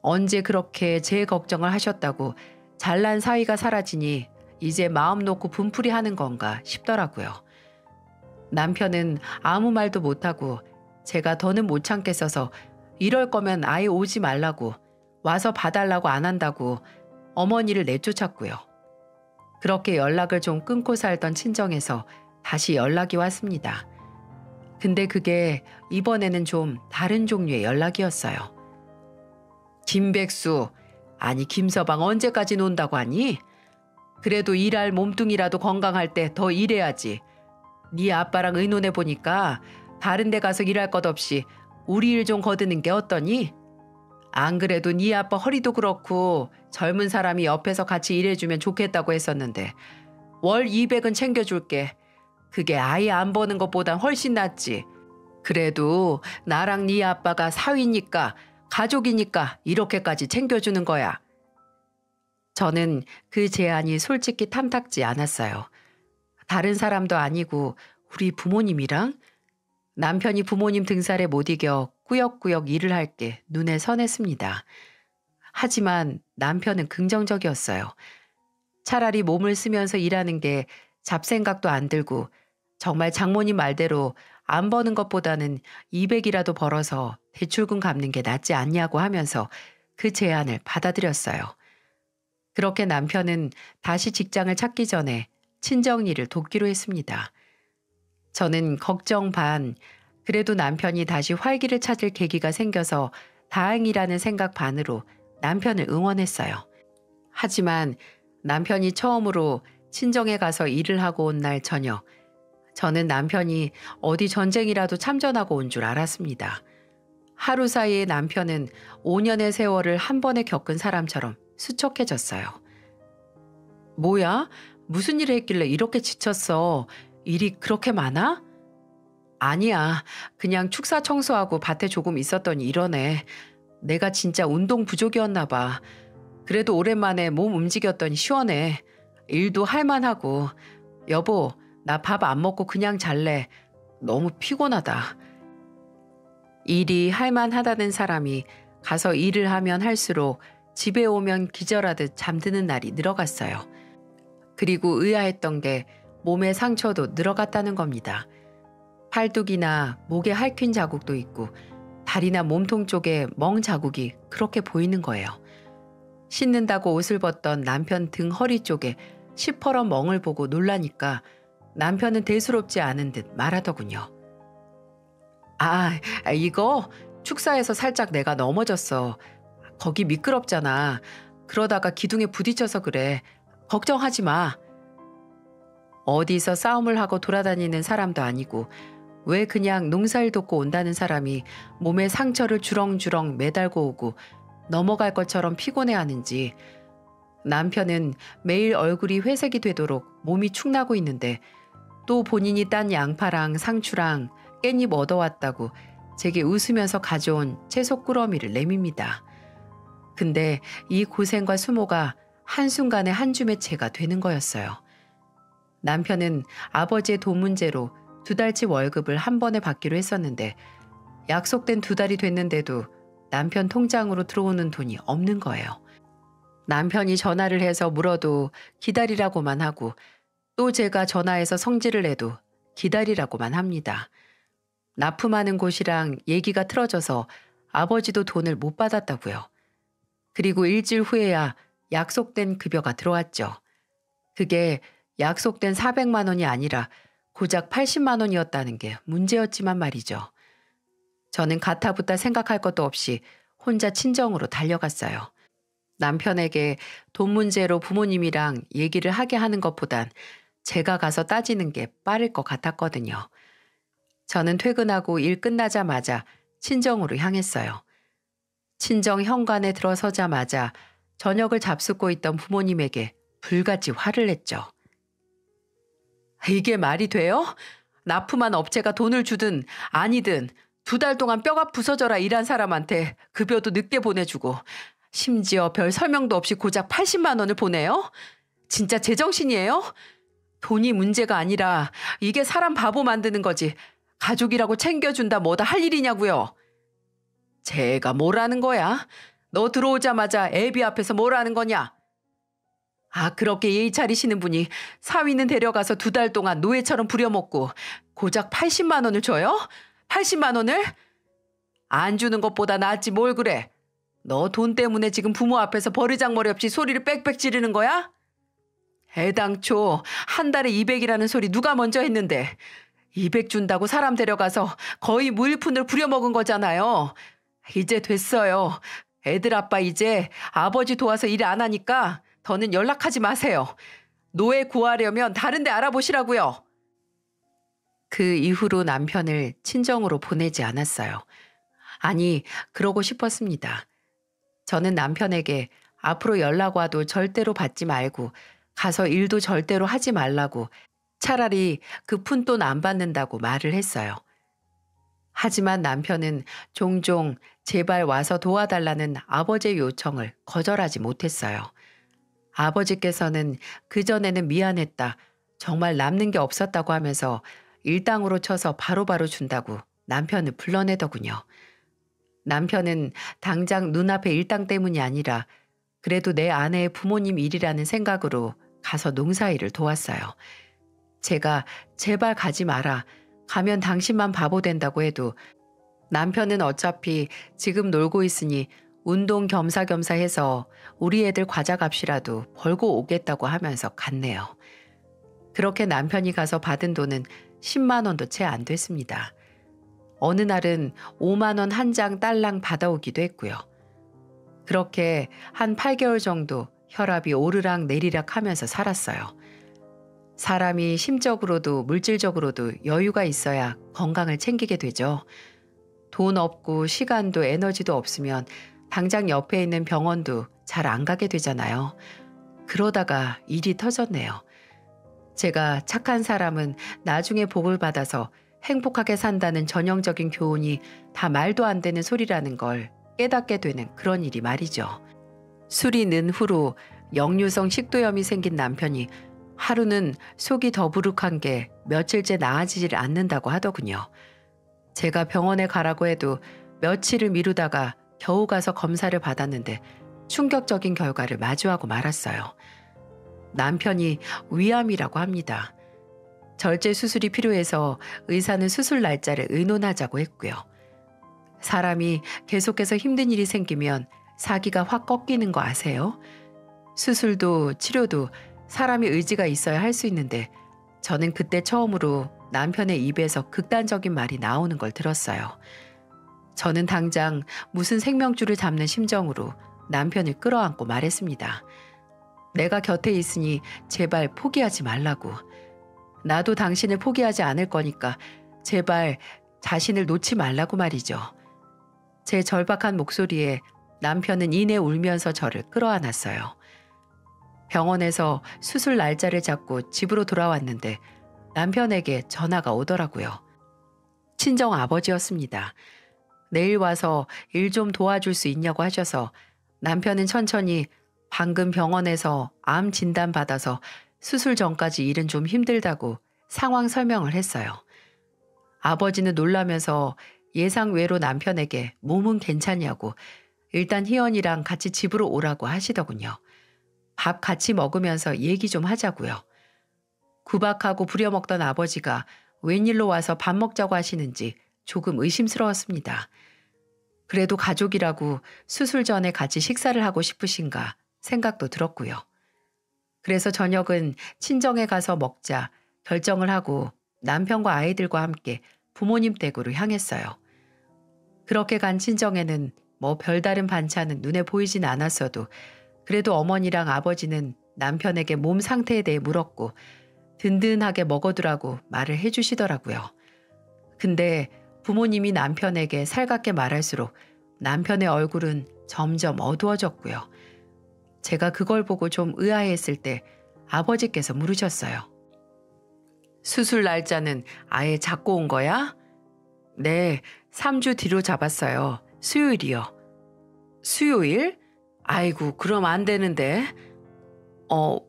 언제 그렇게 제 걱정을 하셨다고 잘난 사위가 사라지니 이제 마음 놓고 분풀이 하는 건가 싶더라고요. 남편은 아무 말도 못하고 제가 더는 못 참겠어서 이럴 거면 아예 오지 말라고 와서 봐달라고 안 한다고 어머니를 내쫓았고요. 그렇게 연락을 좀 끊고 살던 친정에서 다시 연락이 왔습니다. 근데 그게 이번에는 좀 다른 종류의 연락이었어요. 김백수, 아니 김서방 언제까지 논다고 하니? 그래도 일할 몸뚱이라도 건강할 때 더 일해야지. 네 아빠랑 의논해보니까 다른 데 가서 일할 것 없이 우리 일 좀 거드는 게 어떠니? 안 그래도 네 아빠 허리도 그렇고 젊은 사람이 옆에서 같이 일해주면 좋겠다고 했었는데 월 200은 챙겨줄게. 그게 아예 안 버는 것보단 훨씬 낫지. 그래도 나랑 네 아빠가 사위니까 가족이니까 이렇게까지 챙겨주는 거야. 저는 그 제안이 솔직히 탐탁지 않았어요. 다른 사람도 아니고 우리 부모님이랑 남편이 부모님 등살에 못 이겨 꾸역꾸역 일을 할 게 눈에 선했습니다. 하지만 남편은 긍정적이었어요. 차라리 몸을 쓰면서 일하는 게 잡생각도 안 들고 정말 장모님 말대로 안 버는 것보다는 200이라도 벌어서 대출금 갚는 게 낫지 않냐고 하면서 그 제안을 받아들였어요. 그렇게 남편은 다시 직장을 찾기 전에 친정 일을 돕기로 했습니다. 저는 걱정 반, 그래도 남편이 다시 활기를 찾을 계기가 생겨서 다행이라는 생각 반으로 남편을 응원했어요. 하지만 남편이 처음으로 친정에 가서 일을 하고 온 날 저녁, 저는 남편이 어디 전쟁이라도 참전하고 온 줄 알았습니다. 하루 사이에 남편은 5년의 세월을 한 번에 겪은 사람처럼 수척해졌어요. 뭐야? 무슨 일을 했길래 이렇게 지쳤어? 일이 그렇게 많아? 아니야. 그냥 축사 청소하고 밭에 조금 있었더니 이러네. 내가 진짜 운동 부족이었나 봐. 그래도 오랜만에 몸 움직였더니 시원해. 일도 할만하고. 여보, 나 밥 안 먹고 그냥 잘래. 너무 피곤하다. 일이 할만하다는 사람이 가서 일을 하면 할수록 집에 오면 기절하듯 잠드는 날이 늘어갔어요. 그리고 의아했던 게 몸의 상처도 늘어갔다는 겁니다. 팔뚝이나 목에 핥힌 자국도 있고 다리나 몸통 쪽에 멍 자국이 그렇게 보이는 거예요. 씻는다고 옷을 벗던 남편 등 허리 쪽에 시퍼런 멍을 보고 놀라니까 남편은 대수롭지 않은 듯 말하더군요. 이거 축사에서 살짝 내가 넘어졌어. 거기 미끄럽잖아. 그러다가 기둥에 부딪혀서 그래. 걱정하지 마. 어디서 싸움을 하고 돌아다니는 사람도 아니고 왜 그냥 농사일 돕고 온다는 사람이 몸에 상처를 주렁주렁 매달고 오고 넘어갈 것처럼 피곤해하는지. 남편은 매일 얼굴이 회색이 되도록 몸이 축나고 있는데 또 본인이 딴 양파랑 상추랑 깻잎 얻어왔다고 제게 웃으면서 가져온 채소 꾸러미를 내밉니다. 근데 이 고생과 수모가 한순간에 한 줌의 채가 되는 거였어요. 남편은 아버지의 돈 문제로 2달치 월급을 한 번에 받기로 했었는데 약속된 2달이 됐는데도 남편 통장으로 들어오는 돈이 없는 거예요. 남편이 전화를 해서 물어도 기다리라고만 하고 또 제가 전화해서 성질을 내도 기다리라고만 합니다. 납품하는 곳이랑 얘기가 틀어져서 아버지도 돈을 못 받았다고요. 그리고 일주일 후에야 약속된 급여가 들어왔죠. 그게 약속된 400만 원이 아니라 고작 80만 원이었다는 게 문제였지만 말이죠. 저는 가타부타 생각할 것도 없이 혼자 친정으로 달려갔어요. 남편에게 돈 문제로 부모님이랑 얘기를 하게 하는 것보단 제가 가서 따지는 게 빠를 것 같았거든요. 저는 퇴근하고 일 끝나자마자 친정으로 향했어요. 친정 현관에 들어서자마자 저녁을 잡수고 있던 부모님에게 불같이 화를 냈죠. 이게 말이 돼요? 납품한 업체가 돈을 주든 아니든 2달 동안 뼈가 부서져라 일한 사람한테 급여도 늦게 보내주고 심지어 별 설명도 없이 고작 80만 원을 보내요? 진짜 제정신이에요? 돈이 문제가 아니라 이게 사람 바보 만드는 거지. 가족이라고 챙겨준다 뭐다 할 일이냐고요. 제가 뭐라는 거야? 너 들어오자마자 애비 앞에서 뭐라는 거냐? 아, 그렇게 예의 차리시는 분이 사위는 데려가서 2달 동안 노예처럼 부려먹고 고작 80만 원을 줘요? 80만 원을? 안 주는 것보다 낫지 뭘 그래. 너 돈 때문에 지금 부모 앞에서 버르장머리 없이 소리를 빽빽 지르는 거야? 애당초 한 달에 200이라는 소리 누가 먼저 했는데 200 준다고 사람 데려가서 거의 무일푼을 부려먹은 거잖아요. 이제 됐어요. 애들 아빠 이제 아버지 도와서 일 안 하니까 더는 연락하지 마세요. 노예 구하려면 다른 데 알아보시라고요. 그 이후로 남편을 친정으로 보내지 않았어요. 아니, 그러고 싶었습니다. 저는 남편에게 앞으로 연락 와도 절대로 받지 말고 가서 일도 절대로 하지 말라고 차라리 그 푼돈 안 받는다고 말을 했어요. 하지만 남편은 종종 제발 와서 도와달라는 아버지의 요청을 거절하지 못했어요. 아버지께서는 그전에는 미안했다, 정말 남는 게 없었다고 하면서 일당으로 쳐서 바로바로 준다고 남편을 불러내더군요. 남편은 당장 눈앞의 일당 때문이 아니라 그래도 내 아내의 부모님 일이라는 생각으로 가서 농사일을 도왔어요. 제가 제발 가지 마라, 가면 당신만 바보 된다고 해도 남편은 어차피 지금 놀고 있으니 운동 겸사겸사 해서 우리 애들 과자값이라도 벌고 오겠다고 하면서 갔네요. 그렇게 남편이 가서 받은 돈은 10만 원도 채 안 됐습니다. 어느 날은 5만 원 한 장 딸랑 받아오기도 했고요. 그렇게 한 8개월 정도 혈압이 오르락 내리락 하면서 살았어요. 사람이 심적으로도 물질적으로도 여유가 있어야 건강을 챙기게 되죠. 돈 없고 시간도 에너지도 없으면 당장 옆에 있는 병원도 잘 안 가게 되잖아요. 그러다가 일이 터졌네요. 제가 착한 사람은 나중에 복을 받아서 행복하게 산다는 전형적인 교훈이 다 말도 안 되는 소리라는 걸 깨닫게 되는 그런 일이 말이죠. 술이 는 후로 역류성 식도염이 생긴 남편이 하루는 속이 더부룩한 게 며칠째 나아지질 않는다고 하더군요. 제가 병원에 가라고 해도 며칠을 미루다가 겨우 가서 검사를 받았는데 충격적인 결과를 마주하고 말았어요. 남편이 위암이라고 합니다. 절제 수술이 필요해서 의사는 수술 날짜를 의논하자고 했고요. 사람이 계속해서 힘든 일이 생기면 사기가 확 꺾이는 거 아세요? 수술도 치료도 사람이 의지가 있어야 할 수 있는데 저는 그때 처음으로 남편의 입에서 극단적인 말이 나오는 걸 들었어요. 저는 당장 무슨 생명줄을 잡는 심정으로 남편을 끌어안고 말했습니다. 내가 곁에 있으니 제발 포기하지 말라고. 나도 당신을 포기하지 않을 거니까 제발 자신을 놓지 말라고 말이죠. 제 절박한 목소리에 남편은 이내 울면서 저를 끌어안았어요. 병원에서 수술 날짜를 잡고 집으로 돌아왔는데 남편에게 전화가 오더라고요. 친정 아버지였습니다. 내일 와서 일 좀 도와줄 수 있냐고 하셔서 남편은 천천히 방금 병원에서 암 진단 받아서 수술 전까지 일은 좀 힘들다고 상황 설명을 했어요. 아버지는 놀라면서 예상 외로 남편에게 몸은 괜찮냐고 일단 희연이랑 같이 집으로 오라고 하시더군요. 밥 같이 먹으면서 얘기 좀 하자고요. 구박하고 부려먹던 아버지가 웬일로 와서 밥 먹자고 하시는지 조금 의심스러웠습니다. 그래도 가족이라고 수술 전에 같이 식사를 하고 싶으신가 생각도 들었고요. 그래서 저녁은 친정에 가서 먹자 결정을 하고 남편과 아이들과 함께 부모님 댁으로 향했어요. 그렇게 간 친정에는 뭐 별다른 반찬은 눈에 보이진 않았어도 그래도 어머니랑 아버지는 남편에게 몸 상태에 대해 물었고 든든하게 먹어두라고 말을 해주시더라고요. 근데 부모님이 남편에게 살갑게 말할수록 남편의 얼굴은 점점 어두워졌고요. 제가 그걸 보고 좀 의아해했을 때 아버지께서 물으셨어요. 수술 날짜는 아예 잡고 온 거야? 네, 3주 뒤로 잡았어요. 수요일이요. 수요일? 아이고, 그럼 안 되는데.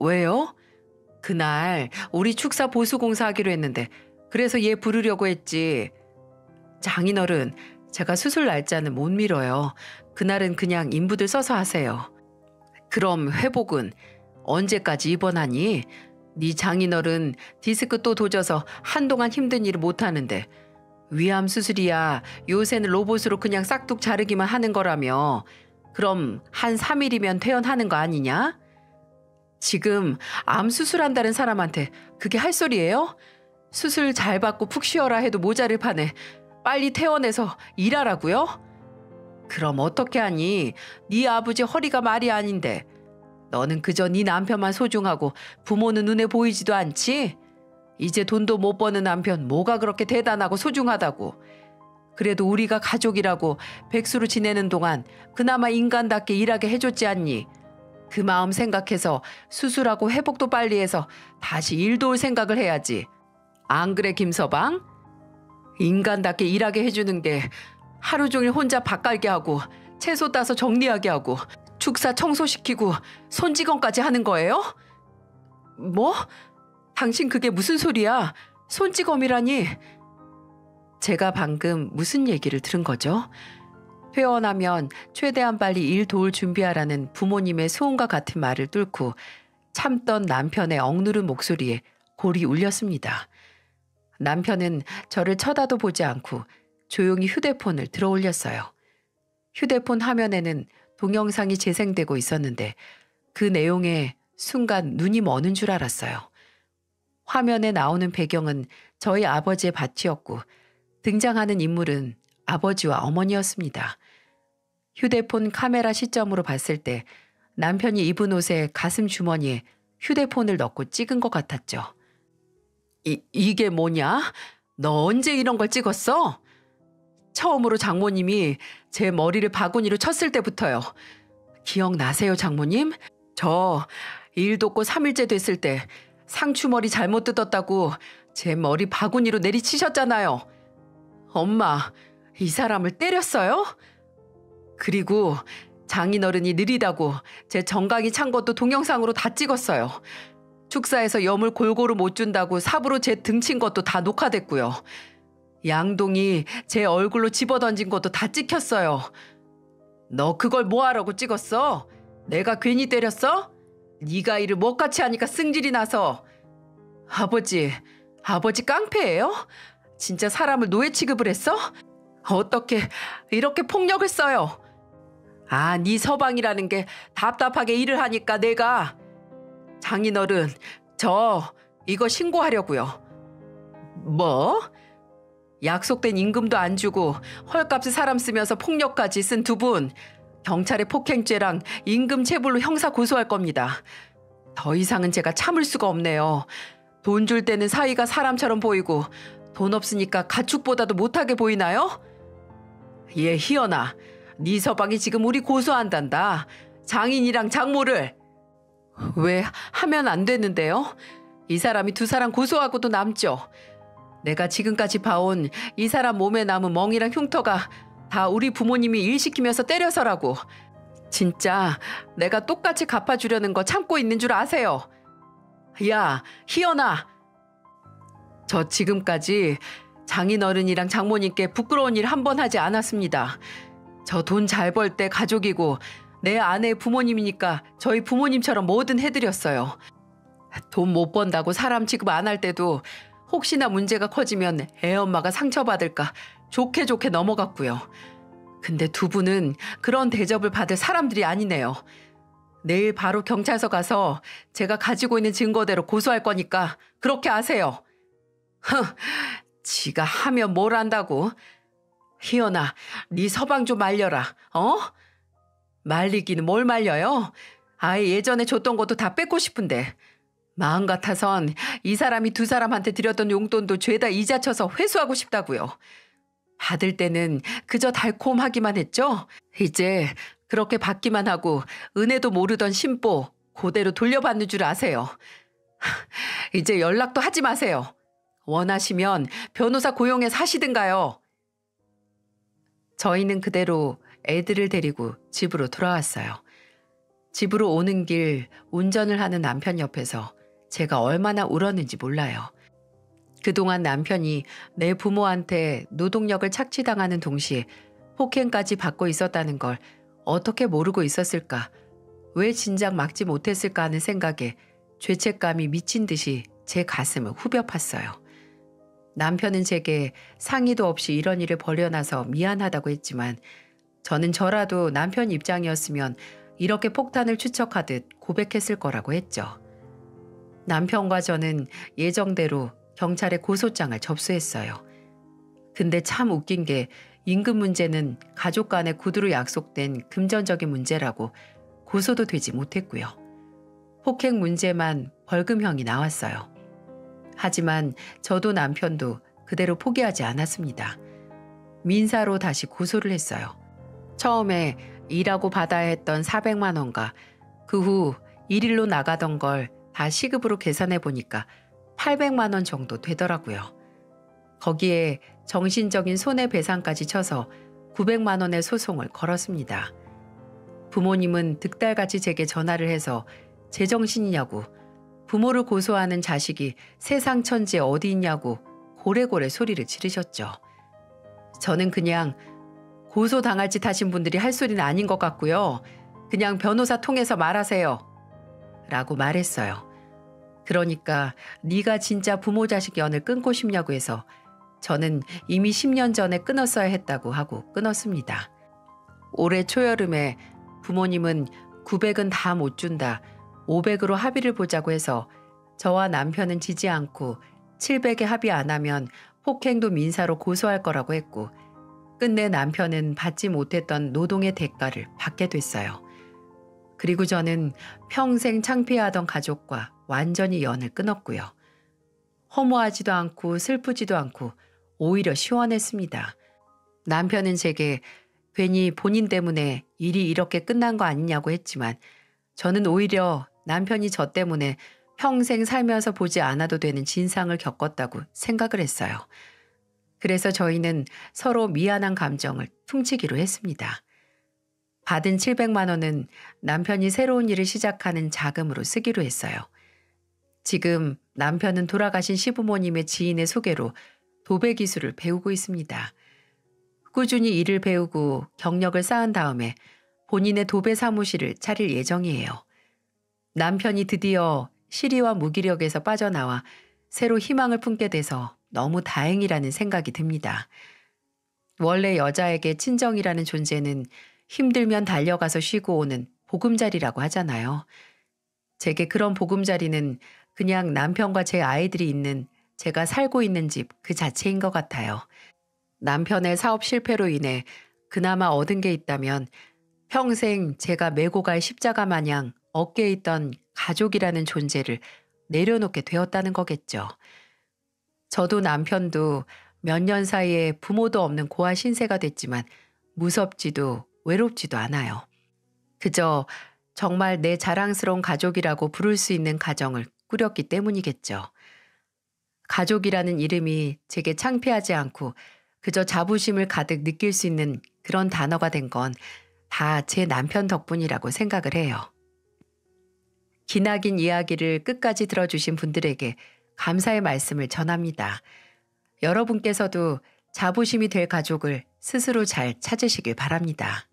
왜요? 그날 우리 축사 보수공사 하기로 했는데 그래서 얘 부르려고 했지. 장인어른, 제가 수술 날짜는 못 미뤄요. 그날은 그냥 인부들 써서 하세요. 그럼 회복은 언제까지 입원하니? 네 장인어른 디스크 또 도져서 한동안 힘든 일을 못하는데 위암 수술이야 요새는 로봇으로 그냥 싹둑 자르기만 하는 거라며. 그럼 한 3일이면 퇴원하는 거 아니냐? 지금 암 수술한다는 사람한테 그게 할 소리예요? 수술 잘 받고 푹 쉬어라 해도 모자를 파네. 빨리 퇴원해서 일하라고요? 그럼 어떻게 하니? 네 아버지 허리가 말이 아닌데. 너는 그저 네 남편만 소중하고 부모는 눈에 보이지도 않지? 이제 돈도 못 버는 남편 뭐가 그렇게 대단하고 소중하다고. 그래도 우리가 가족이라고 백수로 지내는 동안 그나마 인간답게 일하게 해줬지 않니? 그 마음 생각해서 수술하고 회복도 빨리 해서 다시 일 도울 생각을 해야지. 안 그래 김서방? 인간답게 일하게 해주는 게 하루 종일 혼자 밥 갈게 하고 채소 따서 정리하게 하고 축사 청소시키고 손직원까지 하는 거예요? 뭐? 당신 그게 무슨 소리야? 손찌검이라니. 제가 방금 무슨 얘기를 들은 거죠? 퇴원하면 최대한 빨리 일 도울 준비하라는 부모님의 소원과 같은 말을 뚫고 참던 남편의 억누른 목소리에 골이 울렸습니다. 남편은 저를 쳐다도 보지 않고 조용히 휴대폰을 들어 올렸어요. 휴대폰 화면에는 동영상이 재생되고 있었는데 그 내용에 순간 눈이 머는 줄 알았어요. 화면에 나오는 배경은 저희 아버지의 밭이었고 등장하는 인물은 아버지와 어머니였습니다. 휴대폰 카메라 시점으로 봤을 때 남편이 입은 옷의 가슴 주머니에 휴대폰을 넣고 찍은 것 같았죠. 이게 뭐냐? 너 언제 이런 걸 찍었어? 처음으로 장모님이 제 머리를 바구니로 쳤을 때부터요. 기억나세요, 장모님? 저 일 돕고 3일째 됐을 때 상추머리 잘못 뜯었다고 제 머리 바구니로 내리치셨잖아요. 엄마, 이 사람을 때렸어요? 그리고 장인어른이 느리다고 제 정강이 찬 것도 동영상으로 다 찍었어요. 축사에서 염을 골고루 못 준다고 삽으로 제 등친 것도 다 녹화됐고요. 양동이 제 얼굴로 집어던진 것도 다 찍혔어요. 너 그걸 뭐하라고 찍었어? 내가 괜히 때렸어? 네가 일을 못같이 하니까 승질이 나서. 아버지 깡패예요? 진짜 사람을 노예 취급을 했어? 어떻게 이렇게 폭력을 써요? 아, 네 서방이라는 게 답답하게 일을 하니까 내가. 장인어른, 저 이거 신고하려고요. 뭐? 약속된 임금도 안 주고 헐값에 사람 쓰면서 폭력까지 쓴 두 분, 경찰의 폭행죄랑 임금 체불로 형사 고소할 겁니다. 더 이상은 제가 참을 수가 없네요. 돈 줄 때는 사위가 사람처럼 보이고 돈 없으니까 가축보다도 못하게 보이나요? 얘 희연아, 네 서방이 지금 우리 고소한단다. 장인이랑 장모를. 왜 하면 안 되는데요? 이 사람이 두 사람 고소하고도 남죠. 내가 지금까지 봐온 이 사람 몸에 남은 멍이랑 흉터가 다 우리 부모님이 일 시키면서 때려서라고. 진짜 내가 똑같이 갚아주려는 거 참고 있는 줄 아세요? 야, 희연아. 저 지금까지 장인어른이랑 장모님께 부끄러운 일 한 번 하지 않았습니다. 저 돈 잘 벌 때 가족이고 내 아내 부모님이니까 저희 부모님처럼 뭐든 해드렸어요. 돈 못 번다고 사람 취급 안 할 때도 혹시나 문제가 커지면 애엄마가 상처받을까 좋게 좋게 넘어갔고요. 근데 두 분은 그런 대접을 받을 사람들이 아니네요. 내일 바로 경찰서 가서 제가 가지고 있는 증거대로 고소할 거니까 그렇게 하세요. 흥, 지가 하면 뭘 안다고. 희연아, 네 서방 좀 말려라. 어? 말리기는 뭘 말려요? 아예 예전에 줬던 것도 다 뺏고 싶은데. 마음 같아선 이 사람이 두 사람한테 드렸던 용돈도 죄다 이자 쳐서 회수하고 싶다고요. 받을 때는 그저 달콤하기만 했죠? 이제 그렇게 받기만 하고 은혜도 모르던 심보 그대로 돌려받는 줄 아세요. 이제 연락도 하지 마세요. 원하시면 변호사 고용해서 하시든가요. 저희는 그대로 애들을 데리고 집으로 돌아왔어요. 집으로 오는 길 운전을 하는 남편 옆에서 제가 얼마나 울었는지 몰라요. 그동안 남편이 내 부모한테 노동력을 착취당하는 동시에 폭행까지 받고 있었다는 걸 어떻게 모르고 있었을까? 왜 진작 막지 못했을까 하는 생각에 죄책감이 미친 듯이 제 가슴을 후벼 팠어요. 남편은 제게 상의도 없이 이런 일을 벌여놔서 미안하다고 했지만 저는 저라도 남편 입장이었으면 이렇게 폭탄을 추적하듯 고백했을 거라고 했죠. 남편과 저는 예정대로 경찰에 고소장을 접수했어요. 근데 참 웃긴 게 임금 문제는 가족 간에 구두로 약속된 금전적인 문제라고 고소도 되지 못했고요. 폭행 문제만 벌금형이 나왔어요. 하지만 저도 남편도 그대로 포기하지 않았습니다. 민사로 다시 고소를 했어요. 처음에 일하고 받아야 했던 400만 원과 그 후 일일로 나가던 걸 다 시급으로 계산해 보니까 800만 원 정도 되더라고요. 거기에 정신적인 손해배상까지 쳐서 900만 원의 소송을 걸었습니다. 부모님은 득달같이 제게 전화를 해서 제정신이냐고, 부모를 고소하는 자식이 세상 천지에 어디 있냐고 고래고래 소리를 지르셨죠. 저는 그냥 고소당할 짓 하신 분들이 할 소리는 아닌 것 같고요. 그냥 변호사 통해서 말하세요. 라고 말했어요. 그러니까 네가 진짜 부모 자식 연을 끊고 싶냐고 해서 저는 이미 10년 전에 끊었어야 했다고 하고 끊었습니다. 올해 초여름에 부모님은 900은 다 못 준다, 500으로 합의를 보자고 해서 저와 남편은 지지 않고 700에 합의 안 하면 폭행도 민사로 고소할 거라고 했고 끝내 남편은 받지 못했던 노동의 대가를 받게 됐어요. 그리고 저는 평생 창피하던 가족과 완전히 연을 끊었고요. 허무하지도 않고 슬프지도 않고 오히려 시원했습니다. 남편은 제게 괜히 본인 때문에 일이 이렇게 끝난 거 아니냐고 했지만 저는 오히려 남편이 저 때문에 평생 살면서 보지 않아도 되는 진상을 겪었다고 생각을 했어요. 그래서 저희는 서로 미안한 감정을 퉁치기로 했습니다. 받은 700만 원은 남편이 새로운 일을 시작하는 자금으로 쓰기로 했어요. 지금 남편은 돌아가신 시부모님의 지인의 소개로 도배 기술을 배우고 있습니다. 꾸준히 일을 배우고 경력을 쌓은 다음에 본인의 도배 사무실을 차릴 예정이에요. 남편이 드디어 시리와 무기력에서 빠져나와 새로 희망을 품게 돼서 너무 다행이라는 생각이 듭니다. 원래 여자에게 친정이라는 존재는 힘들면 달려가서 쉬고 오는 보금자리라고 하잖아요. 제게 그런 보금자리는 그냥 남편과 제 아이들이 있는 제가 살고 있는 집 그 자체인 것 같아요. 남편의 사업 실패로 인해 그나마 얻은 게 있다면 평생 제가 메고 갈 십자가 마냥 어깨에 있던 가족이라는 존재를 내려놓게 되었다는 거겠죠. 저도 남편도 몇 년 사이에 부모도 없는 고아 신세가 됐지만 무섭지도 외롭지도 않아요. 그저 정말 내 자랑스러운 가족이라고 부를 수 있는 가정을 꾸렸기 때문이겠죠. 가족이라는 이름이 제게 창피하지 않고 그저 자부심을 가득 느낄 수 있는 그런 단어가 된 건 다 제 남편 덕분이라고 생각을 해요. 기나긴 이야기를 끝까지 들어주신 분들에게 감사의 말씀을 전합니다. 여러분께서도 자부심이 될 가족을 스스로 잘 찾으시길 바랍니다.